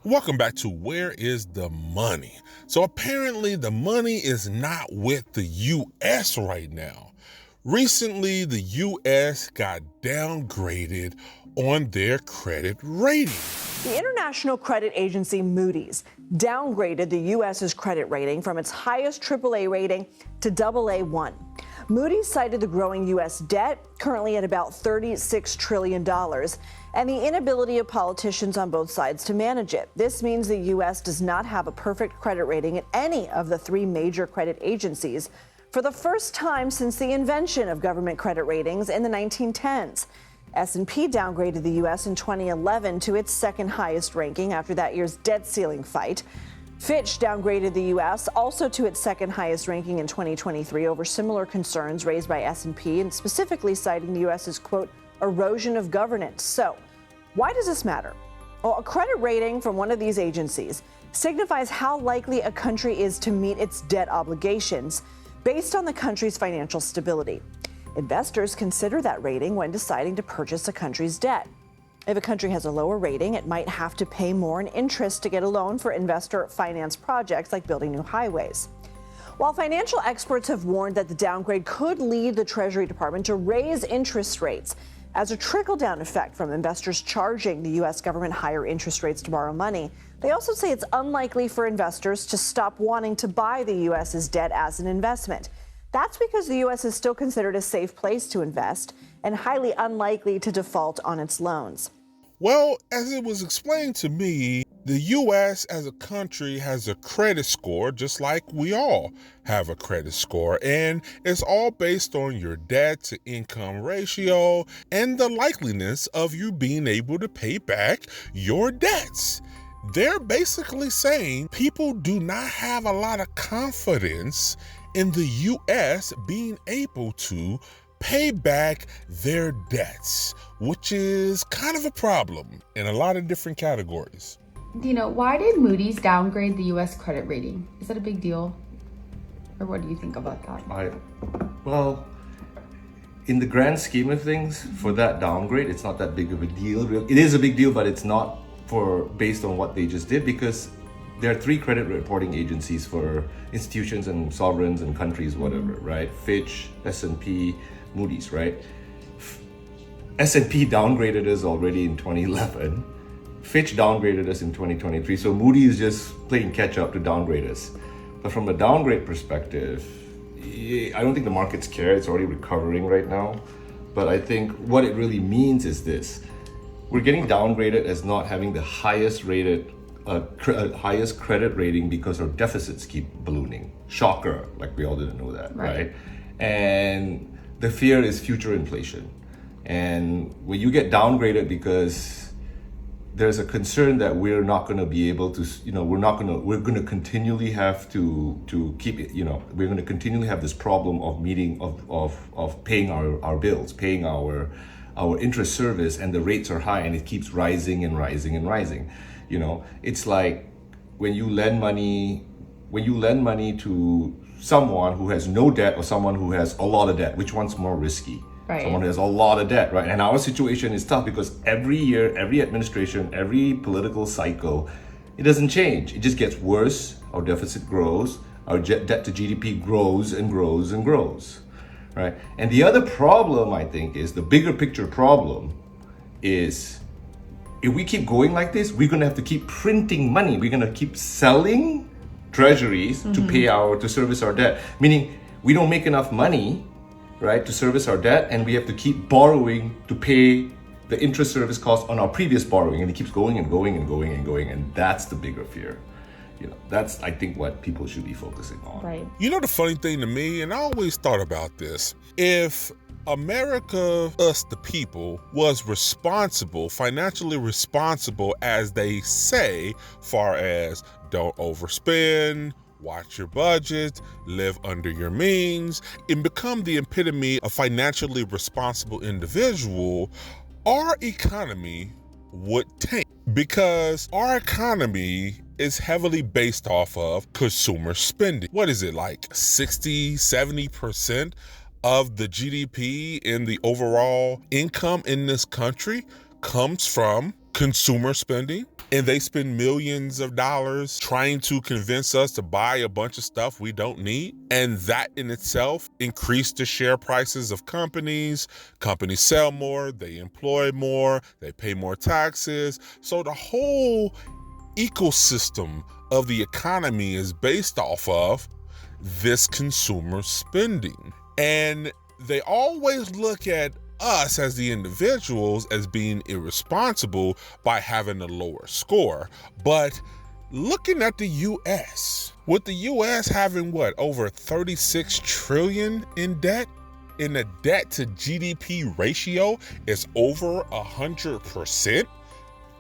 Welcome back to Where is the Money? So apparently the money is not with the U.S. right now. Recently, the U.S. got downgraded on their credit rating. The international credit agency Moody's downgraded the U.S.'s credit rating from its highest AAA rating to AA1. Moody cited the growing U.S. debt, currently at about $36 trillion, and the inability of politicians on both sides to manage it. This means the U.S. does not have a perfect credit rating at any of the three major credit agencies for the first time since the invention of government credit ratings in the 1910s. S&P downgraded the U.S. in 2011 to its second highest ranking after that year's debt ceiling fight. Fitch downgraded the U.S. also to its second highest ranking in 2023 over similar concerns raised by S&P and specifically citing the U.S.'s, quote, erosion of governance. So why does this matter? Well, a credit rating from one of these agencies signifies how likely a country is to meet its debt obligations based on the country's financial stability. Investors consider that rating when deciding to purchase a country's debt. If a country has a lower rating, it might have to pay more in interest to get a loan for investor finance projects like building new highways. While financial experts have warned that the downgrade could lead the Treasury Department to raise interest rates as a trickle-down effect from investors charging the U.S. government higher interest rates to borrow money, they also say it's unlikely for investors to stop wanting to buy the U.S.'s debt as an investment. That's because the U.S. is still considered a safe place to invest and highly unlikely to default on its loans. Well, as it was explained to me, the U.S. as a country has a credit score, just like we all have a credit score, and it's all based on your debt to income ratio and the likeliness of you being able to pay back your debts. They're basically saying people do not have a lot of confidence in the U.S. being able to pay back their debts, which is kind of a problem in a lot of different categories. Dino, why did Moody's downgrade the U.S. credit rating? Is that a big deal? Or what do you think about that? Well, in the grand scheme of things, for that downgrade, it's not that big of a deal. It is a big deal, but it's not based on what they just did, because there are three credit reporting agencies for institutions and sovereigns and countries, whatever, right? Fitch, S&P, Moody's, right? S&P downgraded us already in 2011. Fitch downgraded us in 2023. So Moody is just playing catch up to downgrade us. But from a downgrade perspective, I don't think the markets care. It's already recovering right now. But I think what it really means is this. We're getting downgraded as not having the highest credit rating because our deficits keep ballooning. Shocker, like we all didn't know that, right? And the fear is future inflation. And when you get downgraded because there's a concern that we're not going to be able to, we're going to continually have to keep it, we're going to continually have this problem of paying our bills, paying our interest service, and the rates are high and it keeps rising and rising and rising. It's like when you lend money to someone who has no debt or someone who has a lot of debt, which one's more risky? Right. Someone who has a lot of debt, right? And our situation is tough because every year, every administration, every political cycle, it doesn't change. It just gets worse. Our deficit grows. Our debt to GDP grows and grows and grows, right? And the other problem, I think, is the bigger picture problem is if we keep going like this, we're going to have to keep printing money. We're going to keep selling treasuries to service our debt, meaning we don't make enough money, right, to service our debt, and we have to keep borrowing to pay the interest service cost on our previous borrowing, and it keeps going and going and going and going, and that's the bigger fear. That's, I think, what people should be focusing on. Right. The funny thing to me, and I always thought about this, if America, us the people, was financially responsible, as they say, far as don't overspend, watch your budget, live under your means, and become the epitome of financially responsible individual, our economy would tank, because our economy is heavily based off of consumer spending. What is it, like 60-70% of the GDP and the overall income in this country comes from consumer spending? and they spend millions of dollars trying to convince us to buy a bunch of stuff we don't need. And that in itself increased the share prices of companies. Companies sell more, they employ more, they pay more taxes. So the whole ecosystem of the economy is based off of this consumer spending. And they always look at us as the individuals as being irresponsible by having a lower score. But looking at the US, with the US having over 36 trillion in debt, and the debt to GDP ratio is over 100%.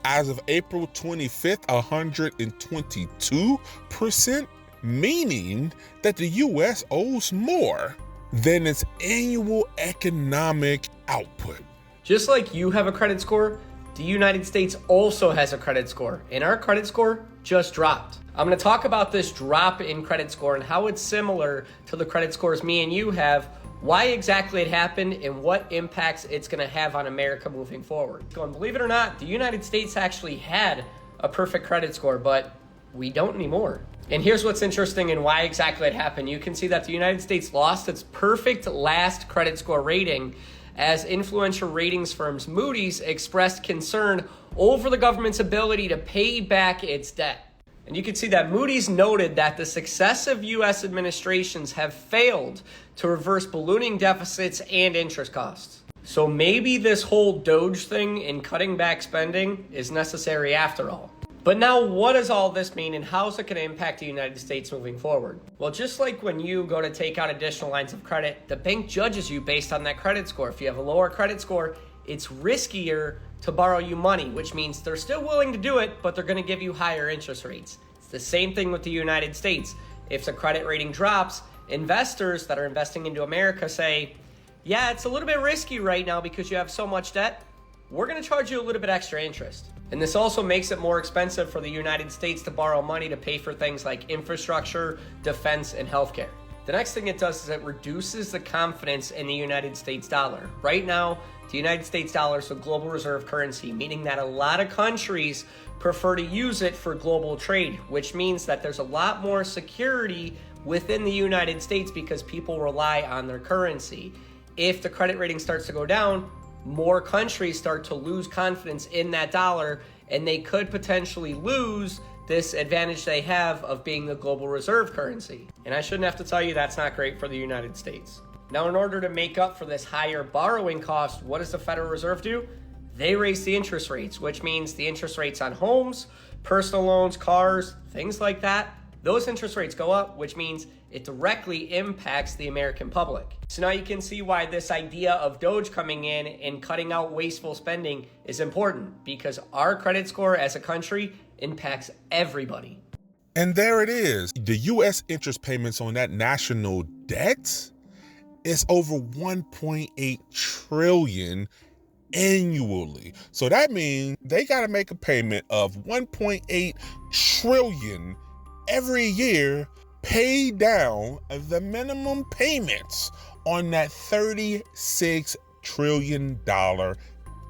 As of April 25th, 122%, meaning that the US owes more than its annual economic output. Just like you have a credit score, the United States also has a credit score, and our credit score just dropped. I'm going to talk about this drop in credit score and how it's similar to the credit scores me and you have, why exactly it happened, and what impacts it's going to have on America moving forward. And believe it or not, the United States actually had a perfect credit score, but we don't anymore. And here's what's interesting and why exactly it happened. You can see that the United States lost its perfect last credit score rating as influential ratings firms Moody's expressed concern over the government's ability to pay back its debt. And you can see that Moody's noted that the successive U.S. administrations have failed to reverse ballooning deficits and interest costs. So maybe this whole Doge thing and cutting back spending is necessary after all. But now what does all this mean, and how is it going to impact the United States moving forward? Well, just like when you go to take out additional lines of credit, the bank judges you based on that credit score. If you have a lower credit score, it's riskier to borrow you money, which means they're still willing to do it, but they're going to give you higher interest rates. It's the same thing with the United States. If the credit rating drops, investors that are investing into America say, yeah, it's a little bit risky right now because you have so much debt. We're going to charge you a little bit extra interest. And this also makes it more expensive for the United States to borrow money to pay for things like infrastructure, defense, and healthcare. The next thing it does is it reduces the confidence in the United States dollar. Right now, the United States dollar is a global reserve currency, meaning that a lot of countries prefer to use it for global trade, which means that there's a lot more security within the United States because people rely on their currency. If the credit rating starts to go down, more countries start to lose confidence in that dollar, and they could potentially lose this advantage they have of being the global reserve currency. And I shouldn't have to tell you that's not great for the United States. Now, in order to make up for this higher borrowing cost, what does the Federal Reserve do? They raise the interest rates, which means the interest rates on homes, personal loans, cars, things like that. Those interest rates go up, which means it directly impacts the American public. So now you can see why this idea of Doge coming in and cutting out wasteful spending is important, because our credit score as a country impacts everybody. And there it is. The U.S. interest payments on that national debt is over 1.8 trillion annually. So that means they got to make a payment of 1.8 trillion every year, pay down the minimum payments on that $36 trillion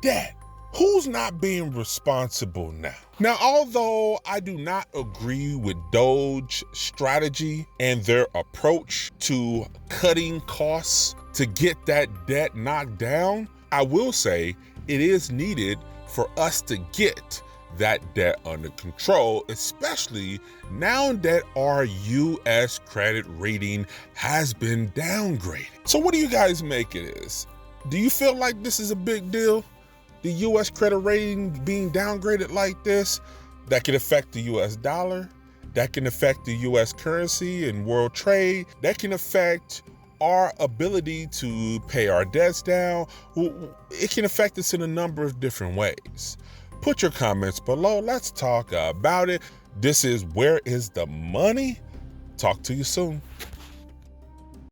debt. Who's not being responsible now? Now, although I do not agree with Doge strategy and their approach to cutting costs to get that debt knocked down, I will say it is needed for us to get that debt under control, especially now that our U.S. credit rating has been downgraded. So what do you guys make of this? Do you feel like this is a big deal? The U.S. credit rating being downgraded like this, that can affect the U.S. dollar, that can affect the U.S. currency and world trade, that can affect our ability to pay our debts down. It can affect us in a number of different ways. Put your comments below. Let's talk about it. This is Where is the Money? Talk to you soon.